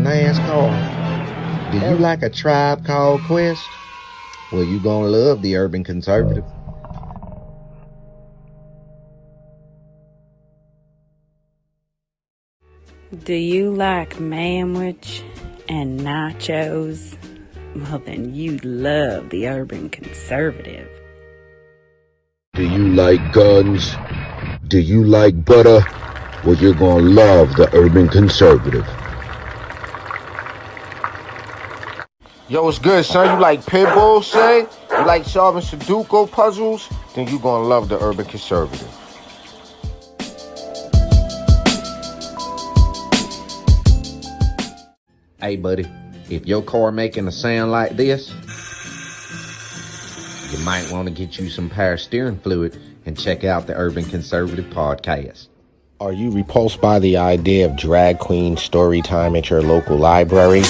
NASCAR? Do you like a Tribe Called Quest? Well, you gonna love the Urban Conservative. Do you like manwich and nachos? Well, then you'd love the Urban Conservative. Do you like guns? Do you like butter? Well, you're gonna love the Urban Conservative. Yo, what's good, son? You like pit bulls, say? You like solving Sudoku puzzles? Then you gonna love the Urban Conservative. Hey, buddy, if your car making a sound like this, you might want to get you some power steering fluid and check out the Urban Conservative podcast. Are you repulsed by the idea of drag queen story time at your local library,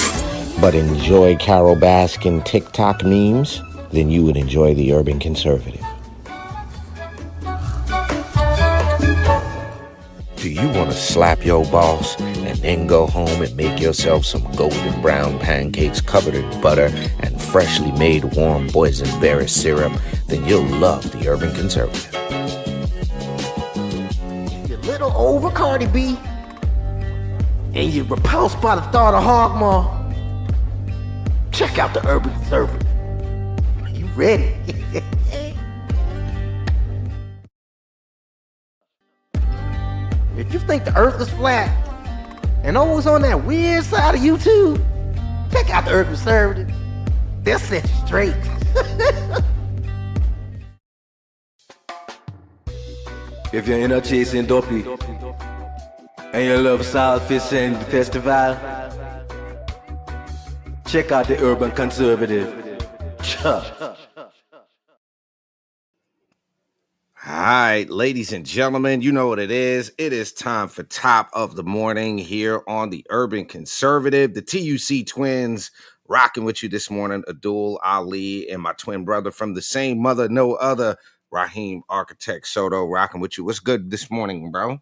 but enjoy Carol Baskin TikTok memes? Then you would enjoy the Urban Conservative. Do you want to slap your boss and then go home and make yourself some golden brown pancakes covered in butter and freshly made warm boysenberry syrup? Then you'll love the Urban Conservative. You're a little over, Cardi B, and you're repulsed by the thought of hog maw. Check out the Urban Conservative. You ready? If you think the earth is flat and always on that weird side of YouTube, check out the Urban Conservative. They'll set you straight. If you're in a chasing dopey and you love solid fish and festival, check out the Urban Conservative. All right, ladies and gentlemen, you know what it is. It is time for Top of the Morning here on the Urban Conservative. The TUC Twins rocking with you this morning. Abdul Ali and my twin brother from the same mother, no other, Raheem Architect Soto, rocking with you. What's good this morning, bro?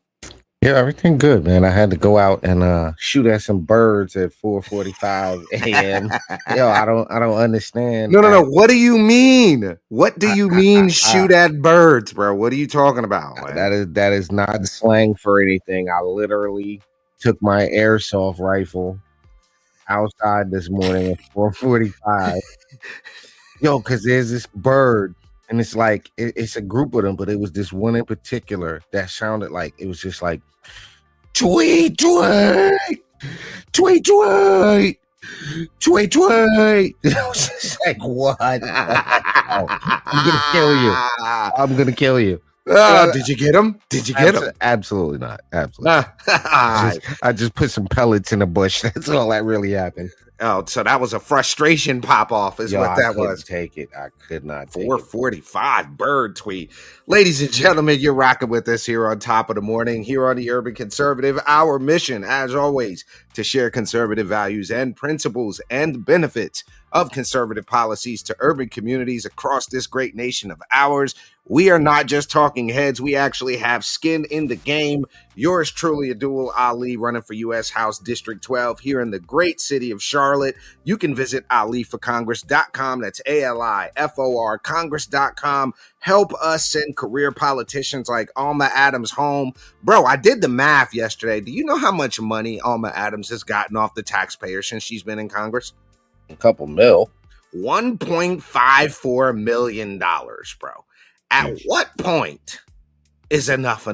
Yeah, everything good, man. I had to go out and shoot at some birds at 4:45 a.m. Yo, I don't understand. No. What do you mean? What do you mean shoot at birds, bro? What are you talking about, man? That is not slang for anything. I literally took my airsoft rifle outside this morning at 4:45. Yo, because there's this bird. And it's like, it's a group of them, but it was this one in particular that sounded like, it was just like, tweet, tweet, tweet, tweet, tweet, tweet. It was just like, what? I'm going to kill you. I'm going to kill you. Did you get him? Did you get him? Absolutely not. Absolutely not. I just put some pellets in the bush. That's all that really happened. Oh, so that was a frustration pop off, is what that was. Take it. I could not take 4:45 bird tweet. Ladies and gentlemen, you're rocking with us here on Top of the Morning, here on the Urban Conservative. Our mission, as always, to share conservative values and principles and benefits of conservative policies to urban communities across this great nation of ours. We are not just talking heads. We actually have skin in the game. Yours truly, Abdul Ali, running for U.S. House District 12 here in the great city of Charlotte. You can visit aliforcongress.com. That's ALIFOR, Congress.com. Help us send career politicians like Alma Adams home. Bro, I did the math yesterday. Do you know how much money Alma Adams has gotten off the taxpayer since she's been in Congress? A couple mil. $1.54 million, bro. At what point is enough?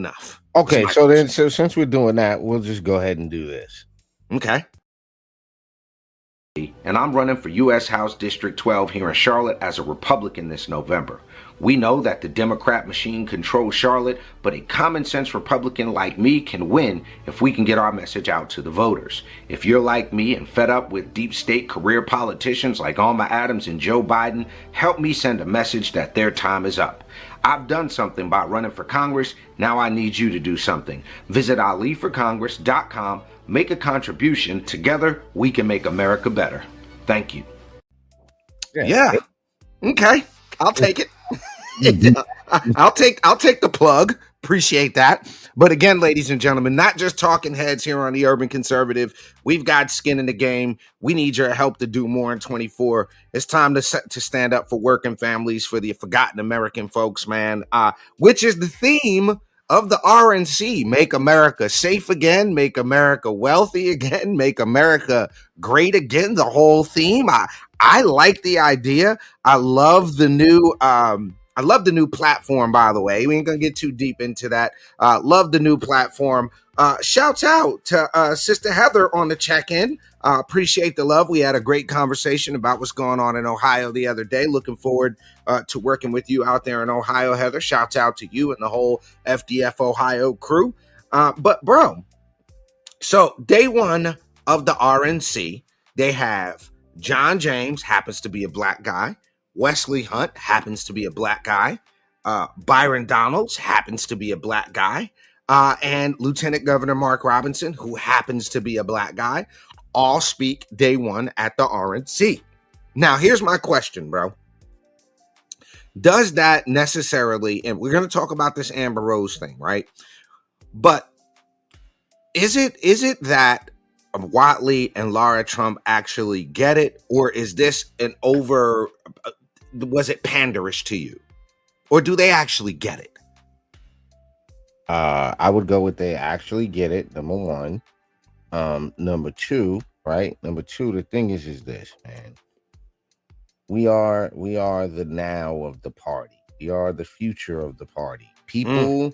Okay, so since we're doing that, we'll just go ahead and do this. Okay. And I'm running for U.S. House District 12 here in Charlotte as a Republican this November. We know that the Democrat machine controls Charlotte, but a common sense Republican like me can win if we can get our message out to the voters. If you're like me and fed up with deep state career politicians like Alma Adams and Joe Biden, help me send a message that their time is up. I've done something by running for Congress. Now I need you to do something. Visit aliforcongress.com. Make a contribution. Together, we can make America better. Thank you. Yeah. Okay. I'll take it. I'll take the plug. Appreciate that. But again, ladies and gentlemen, not just talking heads here on the Urban Conservative. We've got skin in the game. We need your help to do more in 24. It's time to stand up for working families, for the forgotten American folks, man, which is the theme of the RNC. Make America safe again, make America wealthy again, make America great again, the whole theme. I like the idea. I love the new platform, by the way. We ain't gonna get too deep into that. Love the new platform. Shouts out to Sister Heather on the check-in. Appreciate the love. We had a great conversation about what's going on in Ohio the other day. Looking forward to working with you out there in Ohio, Heather. Shouts out to you and the whole FDF Ohio crew. But bro, so day one of the RNC, they have John James, happens to be a black guy. Wesley Hunt happens to be a black guy. Byron Donalds happens to be a black guy. And Lieutenant Governor Mark Robinson, who happens to be a black guy, all speak day one at the RNC. Now, here's my question, bro. Does that necessarily, and we're going to talk about this Amber Rose thing, right? But is it that Whatley and Lara Trump actually get it, or is this an was it panderish to you, or do they actually get it? I would go with they actually get it. Number one. Number two, right? Number two, the thing is this, man. We are the now of the party. We are the future of the party. People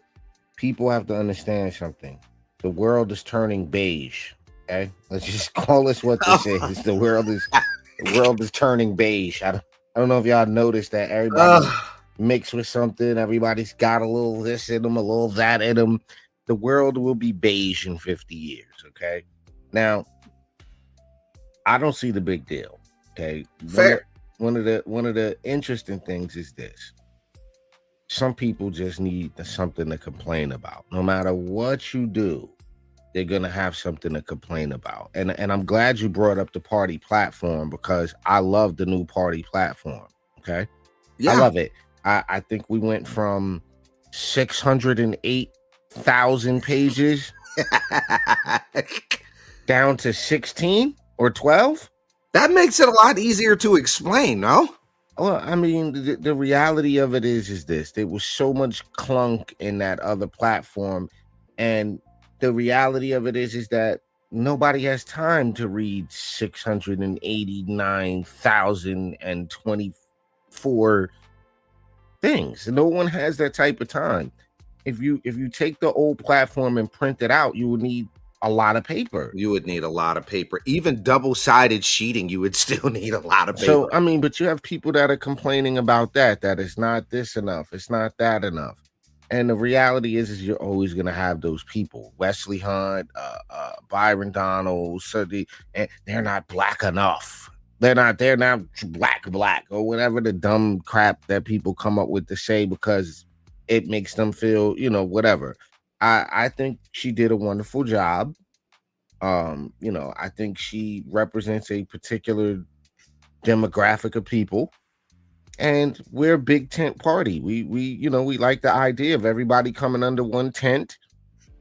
have to understand something. The world is turning beige. Okay, let's just call this what this is. The world is turning beige. I don't know if y'all noticed that everybody mixed with something. Everybody's got a little this in them, a little that in them. The world will be beige in 50 years. Okay, now I don't see the big deal. Okay, fair. One of the interesting things is this. Some people just need something to complain about. No matter what you do, they're going to have something to complain about. And I'm glad you brought up the party platform, because I love the new party platform. Okay. Yeah. I love it. I think we went from 608,000 pages down to 16 or 12. That makes it a lot easier to explain, no? Well, I mean, the reality of it is this. There was so much clunk in that other platform. And the reality of it is that nobody has time to read 689,024 things. No one has that type of time. If you take the old platform and print it out, you would need a lot of paper. You would need a lot of paper. Even double-sided sheeting, you would still need a lot of paper. So, I mean, but you have people that are complaining about that it's not this enough, it's not that enough. And the reality is you're always going to have those people. Wesley Hunt, Byron Donalds, and they're not black enough. They're not black, or whatever the dumb crap that people come up with to say because it makes them feel, whatever. I think she did a wonderful job. I think she represents a particular demographic of people. And we're a big tent party. We like the idea of everybody coming under one tent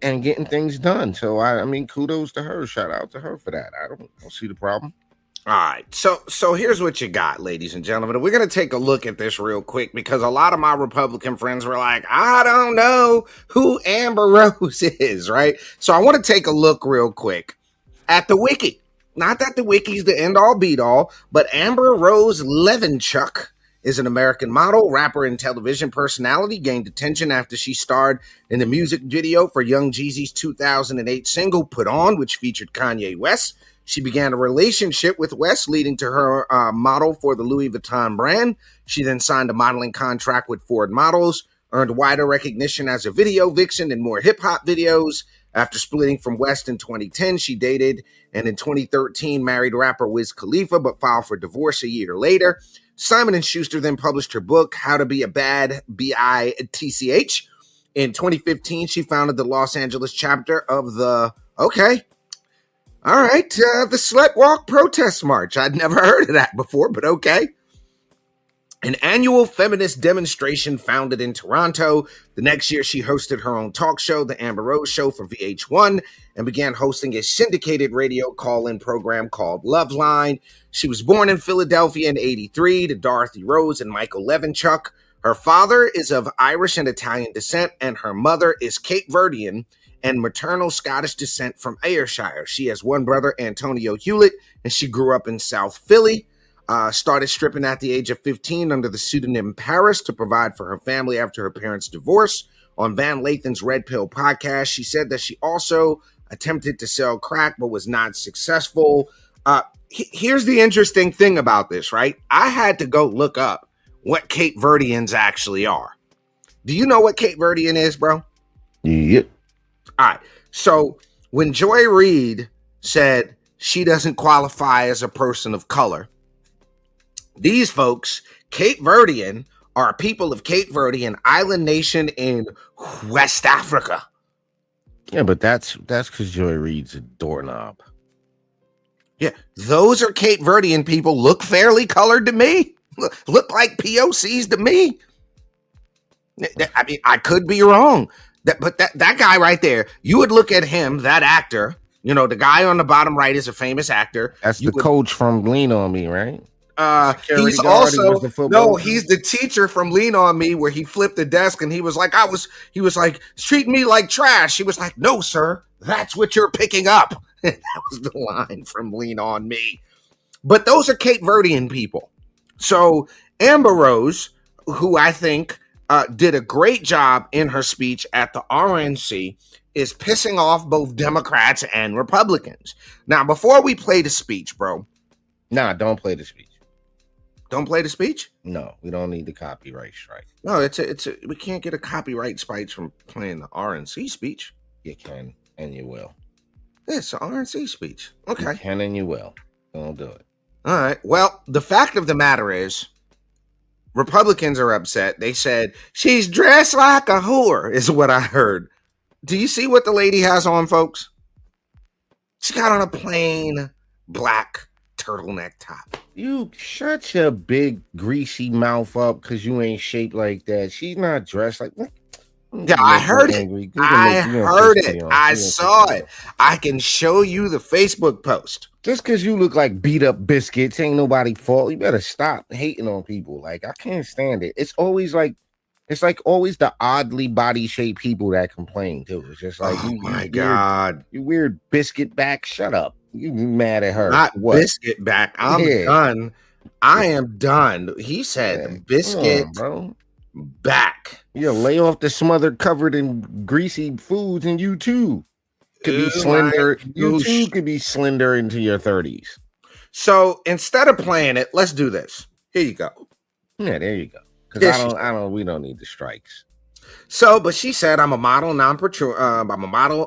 and getting things done. So I mean, kudos to her. Shout out to her for that. I don't see the problem. All right. So here's what you got, ladies and gentlemen. We're going to take a look at this real quick because a lot of my Republican friends were like, I don't know who Amber Rose is, right? So I want to take a look real quick at the wiki. Not that the wiki's the end all beat all, but Amber Rose Levenchuk is an American model, rapper, and television personality. Gained attention after she starred in the music video for Young Jeezy's 2008 single Put On, which featured Kanye West. She began a relationship with West, leading to her model for the Louis Vuitton brand. She then signed a modeling contract with Ford Models, earned wider recognition as a video vixen in more hip-hop videos. After splitting from West in 2010, she dated and in 2013 married rapper Wiz Khalifa, but filed for divorce a year later. Simon & Schuster then published her book, How to Be a Bad Bitch. In 2015, she founded the Los Angeles chapter of the Slut Walk Protest March. I'd never heard of that before, but okay. an annual feminist demonstration founded in Toronto. The next year, she hosted her own talk show, The Amber Rose Show, for VH1, and began hosting a syndicated radio call-in program called Loveline. She was born in Philadelphia in 1983 to Dorothy Rose and Michael Levinchuk. Her father is of Irish and Italian descent, and her mother is Cape Verdean and maternal Scottish descent from Ayrshire. She has one brother, Antonio Hewlett, and she grew up in South Philly. Started stripping at the age of 15 under the pseudonym Paris to provide for her family after her parents' divorce. On Van Lathan's Red Pill podcast, she said that she also attempted to sell crack but was not successful. Here's the interesting thing about this, right? I had to go look up what Cape Verdeans actually are. Do you know what Cape Verdean is, bro? Yep. All right. So when Joy Reid said she doesn't qualify as a person of color, these folks, Cape Verdean, are people of Cape Verde, an island nation in West Africa. Yeah, but that's because Joy Reid's a doorknob. Yeah, those are Cape Verdean people. Look fairly colored to me. Look like POCs to me. I mean, I could be wrong. But that guy right there, you would look at him, that actor. You know, the guy on the bottom right is a famous actor. That's the coach from Lean On Me, right? He's also he's the teacher from Lean On Me, where he flipped the desk and he was like, treat me like trash. He was like, no, sir, that's what you're picking up. That was the line from Lean On Me. But those are Cape Verdean people. So Amber Rose, who I think did a great job in her speech at the RNC, is pissing off both Democrats and Republicans. Now, before we play the speech, bro. Nah, don't play the speech. Don't play the speech? No, we don't need the copyright strike. No, we can't get a copyright strike from playing the RNC speech. You can, and you will. It's an RNC speech. Okay. You can and you will. Don't do it. All right. Well, the fact of the matter is, Republicans are upset. They said, she's dressed like a whore, is what I heard. Do you see what the lady has on, folks? She got on a plain black turtleneck top. You shut your big greasy mouth up because you ain't shaped like that. She's not dressed like that. Yeah, I heard it. I heard it. I saw it. I can show you the Facebook post. Just because you look like beat up biscuits ain't nobody's fault. You better stop hating on people. Like, I can't stand it. It's always like always the oddly body shaped people that complain too. It's just like, God, you weird biscuit back. Shut up. You mad at her? Not biscuit back. I'm done. I am done. He said biscuit back. Yeah, lay off the smothered, covered in greasy foods, and you too could be slender. You too could be slender into your 30s. So instead of playing it, let's do this. Here you go. Yeah, there you go. Because we don't need the strikes. So, but she said, I'm a model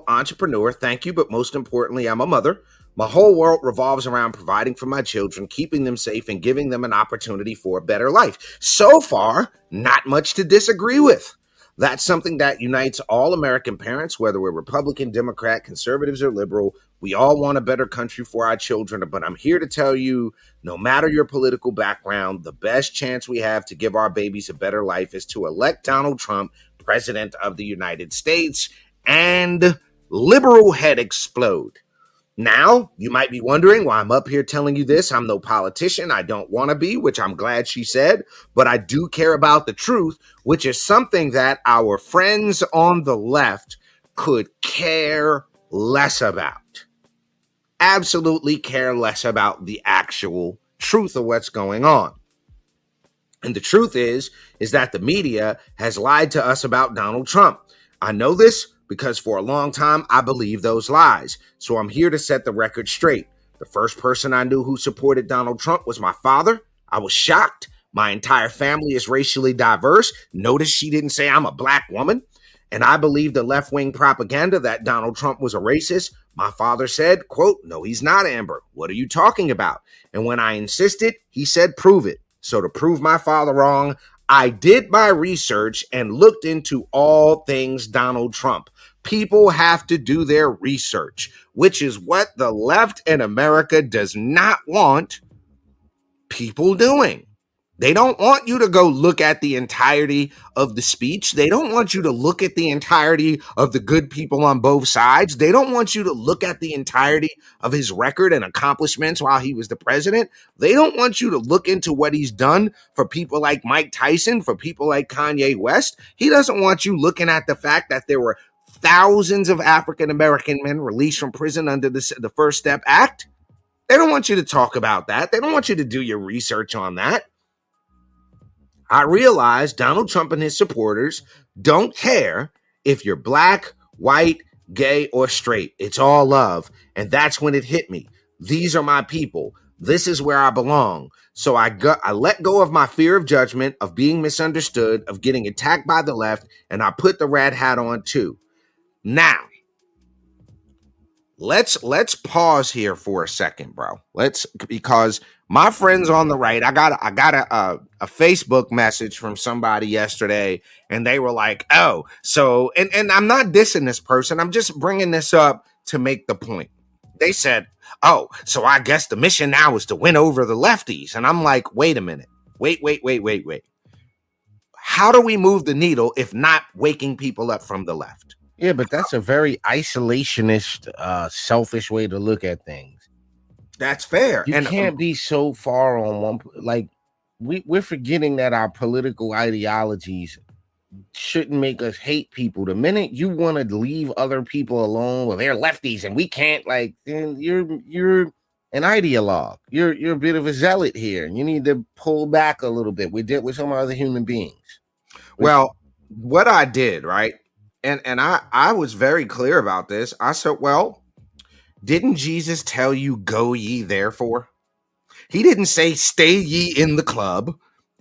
entrepreneur. Thank you. But most importantly, I'm a mother. My whole world revolves around providing for my children, keeping them safe, and giving them an opportunity for a better life. So far, not much to disagree with. That's something that unites all American parents, whether we're Republican, Democrat, conservatives, or liberal. We all want a better country for our children. But I'm here to tell you, no matter your political background, the best chance we have to give our babies a better life is to elect Donald Trump, President of the United States, and liberal head explode. Now, you might be wondering why I'm up here telling you this. I'm no politician. I don't want to be, which I'm glad she said, but I do care about the truth, which is something that our friends on the left could care less about. Absolutely care less about the actual truth of what's going on. And the truth is that the media has lied to us about Donald Trump. I know this because for a long time, I believed those lies. So I'm here to set the record straight. The first person I knew who supported Donald Trump was my father. I was shocked. My entire family is racially diverse. Notice she didn't say I'm a black woman. And I believed the left-wing propaganda that Donald Trump was a racist. My father said, quote, no, he's not, Amber. What are you talking about? And when I insisted, he said, prove it. So to prove my father wrong, I did my research and looked into all things Donald Trump. People have to do their research, which is what the left in America does not want people doing. They don't want you to go look at the entirety of the speech. They don't want you to look at the entirety of the good people on both sides. They don't want you to look at the entirety of his record and accomplishments while he was the president. They don't want you to look into what he's done for people like Mike Tyson, for people like Kanye West. He doesn't want you looking at the fact that there were thousands of African-American men released from prison under the First Step Act. They don't want you to talk about that. They don't want you to do your research on that. I realize Donald Trump and his supporters don't care if you're black, white, gay, or straight. It's all love. And that's when it hit me. These are my people. This is where I belong. So I let go of my fear of judgment, of being misunderstood, of getting attacked by the left, and I put the rat hat on too. Now, let's pause here for a second, bro. Because my friends on the right, I got a Facebook message from somebody yesterday, and they were like, "Oh, so," and I'm not dissing this person. I'm just bringing this up to make the point. They said, "Oh, so I guess the mission now is to win over the lefties," and I'm like, "Wait a minute, wait. How do we move the needle if not waking people up from the left?" Yeah, but that's a very isolationist, selfish way to look at things. That's fair. You can't be so far on one. Like we're forgetting that our political ideologies shouldn't make us hate people. The minute you want to leave other people alone, well, they're lefties and we can't, like, then you're an ideologue. You're a bit of a zealot here, and you need to pull back a little bit. We did with some other human beings. Well, what I did, right? And I was very clear about this. I said, well, didn't Jesus tell you, go ye therefore? He didn't say, stay ye in the club.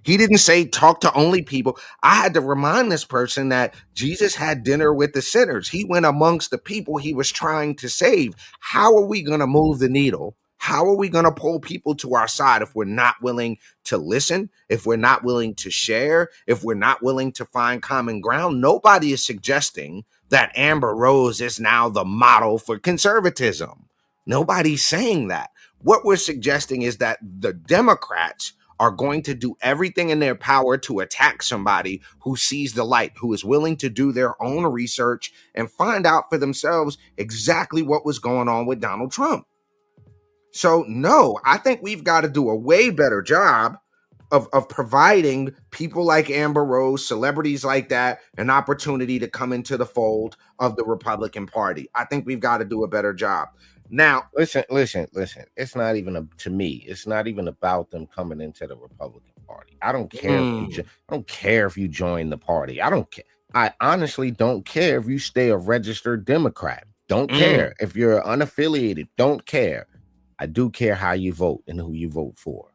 He didn't say, talk to only people. I had to remind this person that Jesus had dinner with the sinners. He went amongst the people he was trying to save. How are we going to move the needle? How are we going to pull people to our side if we're not willing to listen, if we're not willing to share, if we're not willing to find common ground? Nobody is suggesting that Amber Rose is now the model for conservatism. Nobody's saying that. What we're suggesting is that the Democrats are going to do everything in their power to attack somebody who sees the light, who is willing to do their own research and find out for themselves exactly what was going on with Donald Trump. So, no, I think we've got to do a way better job of providing people like Amber Rose, celebrities like that, an opportunity to come into the fold of the Republican Party. I think we've got to do a better job. Now, listen. It's not even to me. It's not even about them coming into the Republican Party. I don't care. I don't care if you join the party. I don't care. I honestly don't care if you stay a registered Democrat. Don't care if you're unaffiliated. Don't care. I do care how you vote and who you vote for.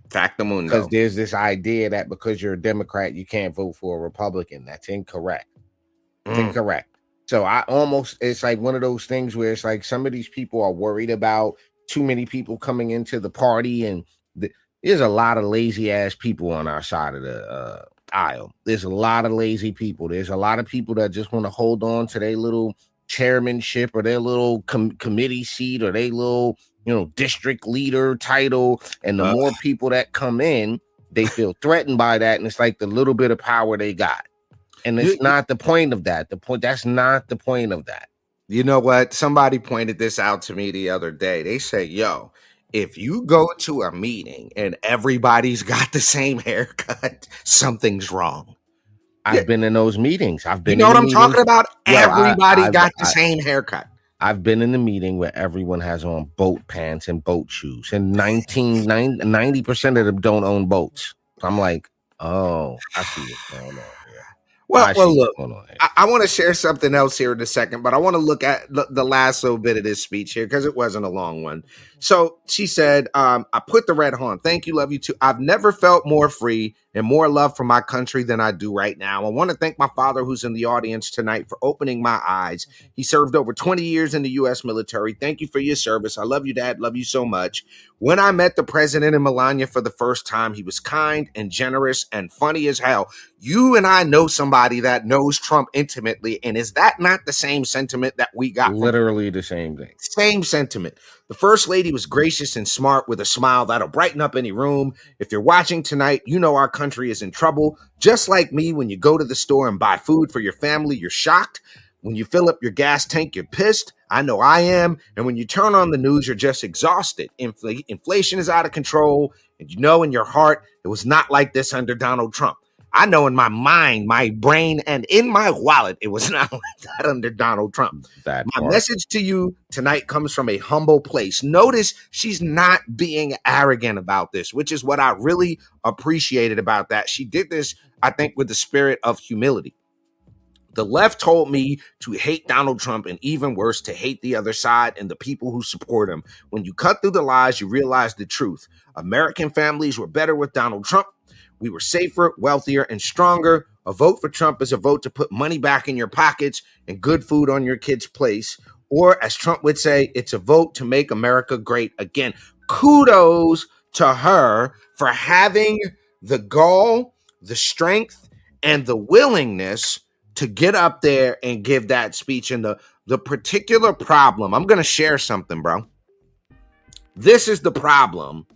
Factamundo. Because there's this idea that because you're a Democrat, you can't vote for a Republican. That's incorrect. It's incorrect. So it's like one of those things where it's like some of these people are worried about too many people coming into the party. And there's a lot of lazy ass people on our side of the aisle. There's a lot of lazy people. There's a lot of people that just want to hold on to their little chairmanship or their little committee seat or their little, district leader title. And the more people that come in, they feel threatened by that. And it's like the little bit of power they got. And it's not the point of that. That's not the point of that. You know what? Somebody pointed this out to me the other day. They say, yo, if you go to a meeting and everybody's got the same haircut, something's wrong. I've been in those meetings. You know what I'm talking about? Everybody got the same haircut. I've been in the meeting where everyone has on boat pants and boat shoes, and 90% of them don't own boats. So I'm like, oh, I see what's going on here. Well, look, I want to share something else here in a second, but I want to look at the last little bit of this speech here because it wasn't a long one. So she said, I put the red on. Thank you. Love you too. I've never felt more free and more love for my country than I do right now. I want to thank my father who's in the audience tonight for opening my eyes. He served over 20 years in the U.S. military. Thank you for your service. I love you, Dad. Love you so much. When I met the president and Melania for the first time, he was kind and generous and funny as hell. You and I know somebody that knows Trump intimately. And is that not the same sentiment that we got? Literally the same thing. Same sentiment. The first lady lady was gracious and smart with a smile that'll brighten up any room. If you're watching tonight, you know our country is in trouble. Just like me, when you go to the store and buy food for your family, you're shocked. When you fill up your gas tank, you're pissed. I know I am. And when you turn on the news, you're just exhausted. Inflation is out of control. And you know in your heart, it was not like this under Donald Trump. I know in my mind, my brain, and in my wallet, it was not like that under Donald Trump. My message to you tonight comes from a humble place. Notice she's not being arrogant about this, which is what I really appreciated about that. She did this, I think, with the spirit of humility. The left told me to hate Donald Trump, and even worse, to hate the other side and the people who support him. When you cut through the lies, you realize the truth. American families were better with Donald Trump. We were safer, wealthier, and stronger. A vote for Trump is a vote to put money back in your pockets and good food on your kids' plates. Or, as Trump would say, it's a vote to make America great again. Kudos to her for having the gall, the strength, and the willingness to get up there and give that speech. And the particular problem, I'm going to share something, bro. This is the problem,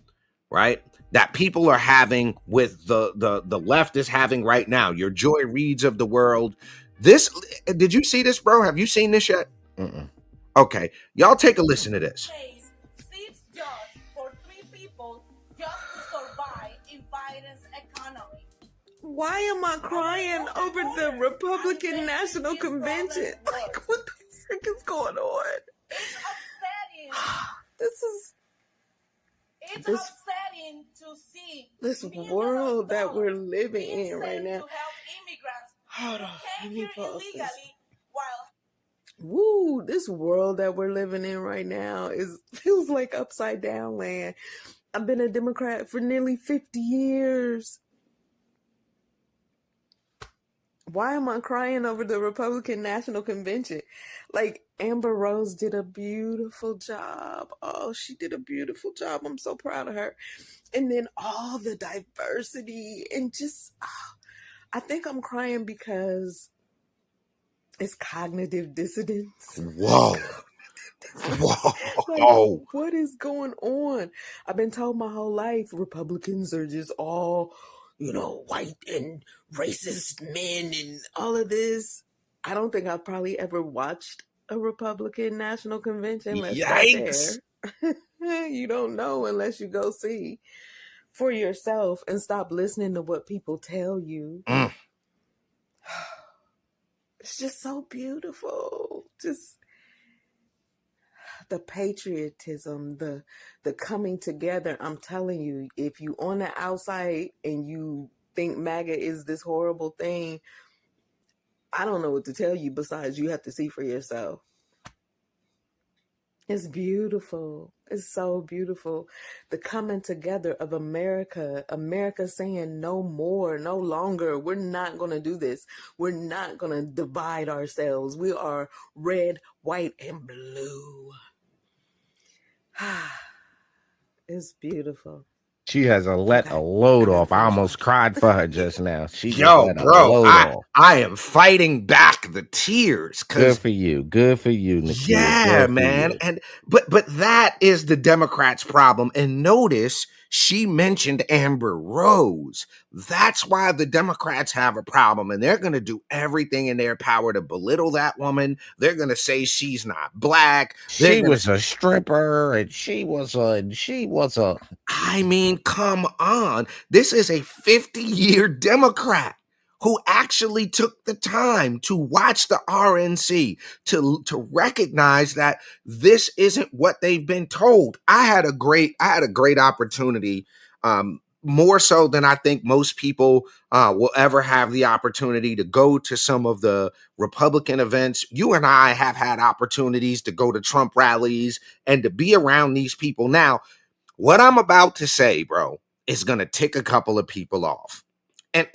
right, that people are having with the left is having right now. Your Joy Reids of the world. This, did you see this, bro? Have you seen this yet? Mm-mm. Okay, y'all take a listen to this. 6 jobs for 3 people just to survive in Biden's economy. Why am I crying over the Republican National Convention? Like, what the frick is going on? It's upsetting. It's This- upsetting to see this millions world of that we're dollars living being in right sent now. to help immigrants Hold who on, came let me here pause this. illegally while Woo, this world that we're living in right now feels like upside down land. I've been a Democrat for nearly 50 years. Why am I crying over the Republican National Convention? Like, Amber Rose did a beautiful job. Oh, she did a beautiful job. I'm so proud of her. And then all the diversity and just, I think I'm crying because it's cognitive dissonance. Whoa. Whoa. Like, what is going on? I've been told my whole life Republicans are just all, white and racist men and all of this. I don't think I've probably ever watched a Republican National Convention. Let's start Yikes. there. You don't know unless you go see for yourself and stop listening to what people tell you. It's just so beautiful. Just the patriotism, the coming together. I'm telling you, if you on the outside and you think MAGA is this horrible thing, I don't know what to tell you besides you have to see for yourself. It's beautiful. It's so beautiful. The coming together of America. America saying no more, no longer. We're not going to do this. We're not going to divide ourselves. We are red, white, and blue. It's beautiful. She has let a load off. I almost cried for her just now. She just Yo, let a bro, load off. I am fighting back the tears. Good for you. Good for you, Nikia. Yeah, Good for man. you. And but that is the Democrats' problem. And notice she mentioned Amber Rose. That's why the Democrats have a problem. And they're going to do everything in their power to belittle that woman. They're going to say she's not black. She was a stripper and she was a I mean, come on. This is a 50-year Democrat who actually took the time to watch the RNC, to recognize that this isn't what they've been told. I had a great opportunity, more so than I think most people will ever have the opportunity to go to some of the Republican events. You and I have had opportunities to go to Trump rallies and to be around these people. Now, what I'm about to say, bro, is going to tick a couple of people off.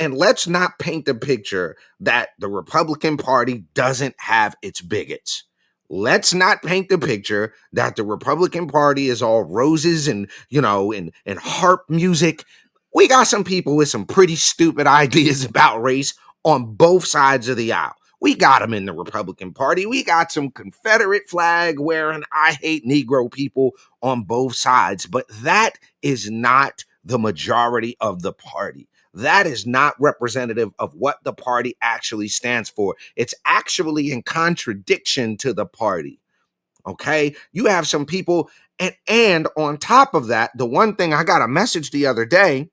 And let's not paint the picture that the Republican Party doesn't have its bigots. Let's not paint the picture that the Republican Party is all roses and, and harp music. We got some people with some pretty stupid ideas about race on both sides of the aisle. We got them in the Republican Party. We got some Confederate flag wearing I hate Negro people on both sides, but that is not the majority of the party. That is not representative of what the party actually stands for. It's actually in contradiction to the party. Okay, you have some people, and on top of that, the one thing I got a message the other day,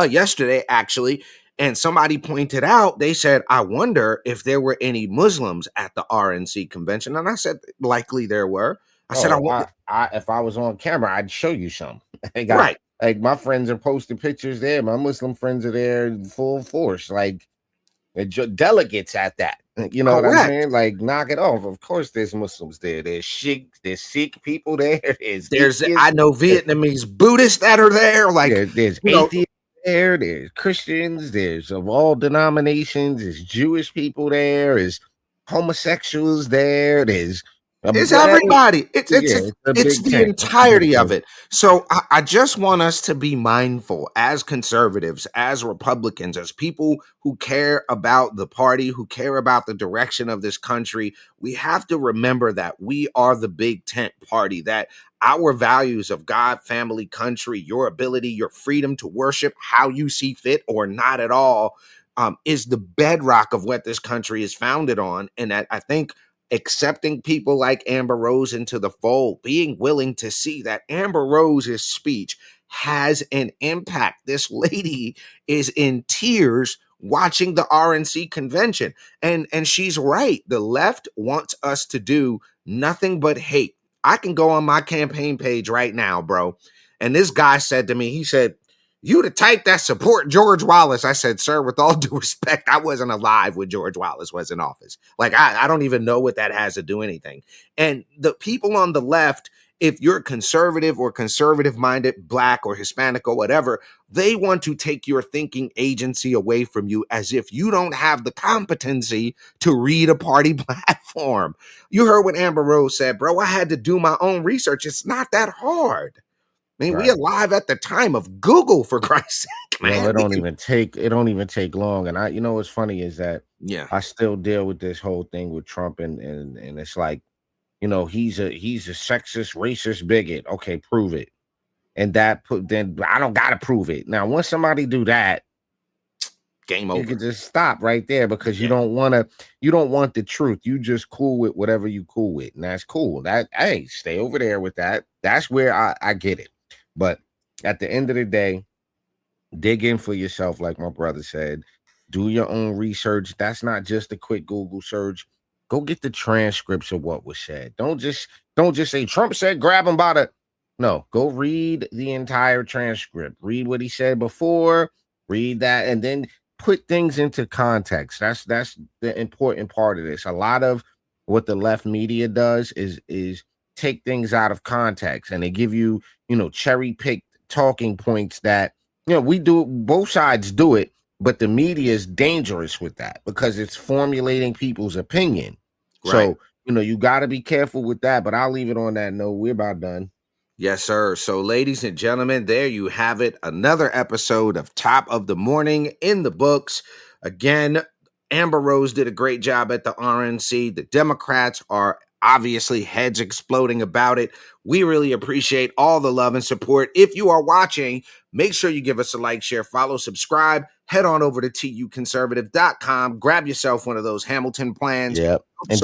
yesterday actually, and somebody pointed out, they said, I wonder if there were any Muslims at the RNC convention. And I said, likely there were. I said, I wonder. If I was on camera, I'd show you some. Right. Like my friends are posting pictures there. My Muslim friends are there full force. Like delegates at that. You know what I'm saying? Like, knock it off. Of course, there's Muslims there. There's Sikh people there. There's I know Vietnamese Buddhists that are there. Like there's atheists there. There's Christians. There's of all denominations. There's Jewish people there. There's homosexuals there. There's everybody. It's the entirety of it. So I just want us to be mindful as conservatives, as Republicans, as people who care about the party, who care about the direction of this country. We have to remember that we are the big tent party, that our values of God, family, country, your ability, your freedom to worship how you see fit or not at all, is the bedrock of what this country is founded on. And that I think accepting people like Amber Rose into the fold, being willing to see that Amber Rose's speech has an impact. This lady is in tears watching the RNC convention. And she's right. The left wants us to do nothing but hate. I can go on my campaign page right now, bro. And this guy said to me, he said, you the type that support George Wallace. I said, sir, with all due respect, I wasn't alive when George Wallace was in office. Like, I don't even know what that has to do anything. And the people on the left, if you're conservative or conservative-minded, Black or Hispanic or whatever, they want to take your thinking agency away from you as if you don't have the competency to read a party platform. You heard what Amber Rose said, bro. I had to do my own research. It's not that hard. I mean, we alive at the time of Google, for Christ's sake, man. Well, it don't even take long. And you know what's funny is that I still deal with this whole thing with Trump, and it's like, you know, he's a sexist, racist bigot. Okay, prove it. And then I don't gotta prove it. Now, once somebody do that, game over. You can just stop right there, because you don't want the truth. You just cool with whatever you cool with, and that's cool. That, hey, stay over there with that. That's where I get it. But at the end of the day, dig in for yourself, like my brother said. Do your own research. That's not just a quick Google search. Go get the transcripts of what was said. Don't just say Trump said grab him by the. No, go read the entire transcript. Read what he said before. Read that, and then put things into context. That's the important part of this. A lot of what the left media does is take things out of context, and they give you, cherry picked talking points that, we do, both sides do it, but the media is dangerous with that because it's formulating people's opinion. Right. So, you got to be careful with that, but I'll leave it on that note. We're about done. Yes, sir. So, ladies and gentlemen, there you have it. Another episode of Top of the Morning in the books. Again, Amber Rose did a great job at the RNC. The Democrats are obviously heads exploding about it. We really appreciate all the love and support. If you are watching, make sure you give us a like, share, follow, subscribe. Head on over to tuconservative.com. Grab yourself one of those Hamilton plans. Yep. And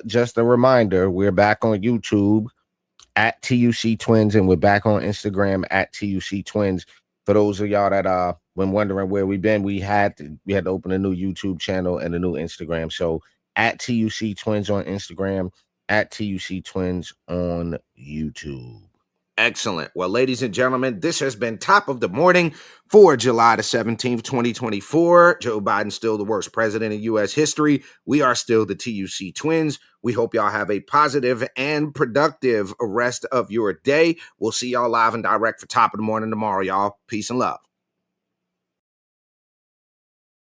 just a reminder, we're back on YouTube at TUC Twins, and we're back on Instagram at TUC Twins. For those of y'all that been wondering where we've been, we had to open a new YouTube channel and a new Instagram. So at TUC Twins on Instagram, at TUC Twins on YouTube. Excellent. Well, ladies and gentlemen, this has been Top of the Morning for July the 17th, 2024. Joe Biden's still the worst president in U.S. history. We are still the TUC Twins. We hope y'all have a positive and productive rest of your day. We'll see y'all live and direct for Top of the Morning tomorrow, y'all. Peace and love.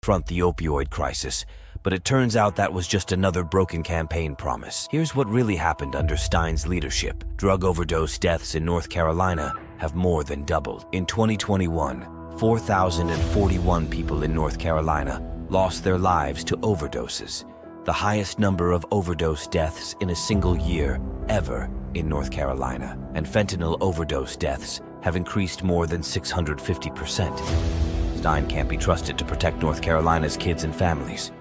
Front the opioid crisis, but it turns out that was just another broken campaign promise. Here's what really happened under Stein's leadership. Drug overdose deaths in North Carolina have more than doubled. In 2021, 4,041 people in North Carolina lost their lives to overdoses, the highest number of overdose deaths in a single year ever in North Carolina. And fentanyl overdose deaths have increased more than 650%. Stein can't be trusted to protect North Carolina's kids and families.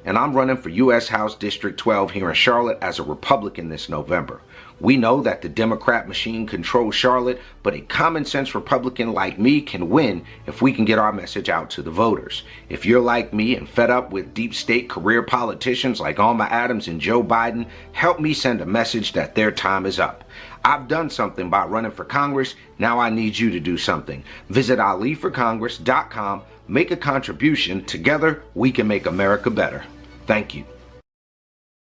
And I'm running for U.S. House District 12 here in Charlotte as a Republican this November. We know that the Democrat machine controls Charlotte, but a common sense Republican like me can win if we can get our message out to the voters. If you're like me and fed up with deep state career politicians like Alma Adams and Joe Biden, help me send a message that their time is up. I've done something by running for Congress. Now I need you to do something. Visit AliForCongress.com. Make a contribution. Together, we can make America better. Thank you.